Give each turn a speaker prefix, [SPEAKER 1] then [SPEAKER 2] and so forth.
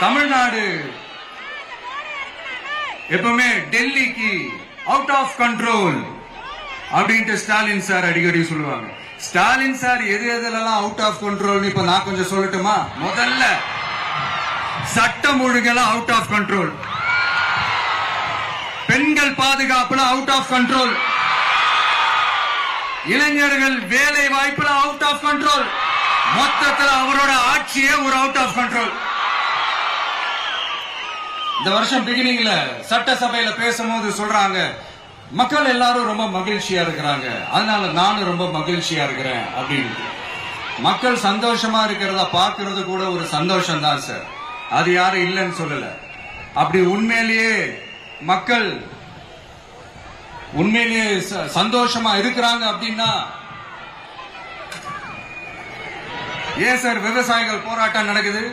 [SPEAKER 1] தமிழ்நாடு எப்பவுமே டெல்லிக்கு out of control அப்படின்ட்டு ஸ்டாலின் சார் அடிக்கடி சொல்லுவாங்க. ஸ்டாலின் சார் எது எதுலாம் அவுட் ஆஃப் கண்ட்ரோல் இப்ப நான் கொஞ்சம் சொல்லட்டுமா? முதல்ல சட்டம் ஒழுங்கெல்லாம் அவுட் ஆஃப் கண்ட்ரோல், பெண்கள் பாதுகாப்புல அவுட் ஆஃப் கண்ட்ரோல், இளைஞர்கள் வேலை வாய்ப்புல அவுட் ஆஃப் கண்ட்ரோல், மொத்தத்தில் அவரோட ஆட்சியே ஒரு அவுட் ஆஃப் கண்ட்ரோல். இந்த வருஷம் பிகினிங்ல சட்டசபையில பேசும்போது சொல்றாங்க, மக்கள் எல்லாரும் ரொம்ப மகிழ்ச்சியா இருக்கிறாங்க, அதனால நானும் ரொம்ப மகிழ்ச்சியா இருக்கிறேன் அப்படின்னு. மக்கள் சந்தோஷமா இருக்கிறத பாக்குறது கூட ஒரு சந்தோஷம் தான் சார், அது யாரும் இல்லைன்னு சொல்லல. அப்படி உண்மையிலேயே மக்கள் உண்மையிலேயே சந்தோஷமா இருக்கிறாங்க அப்படின்னா ஏன் சார் விவசாயிகள் போராட்டம் நடக்குது?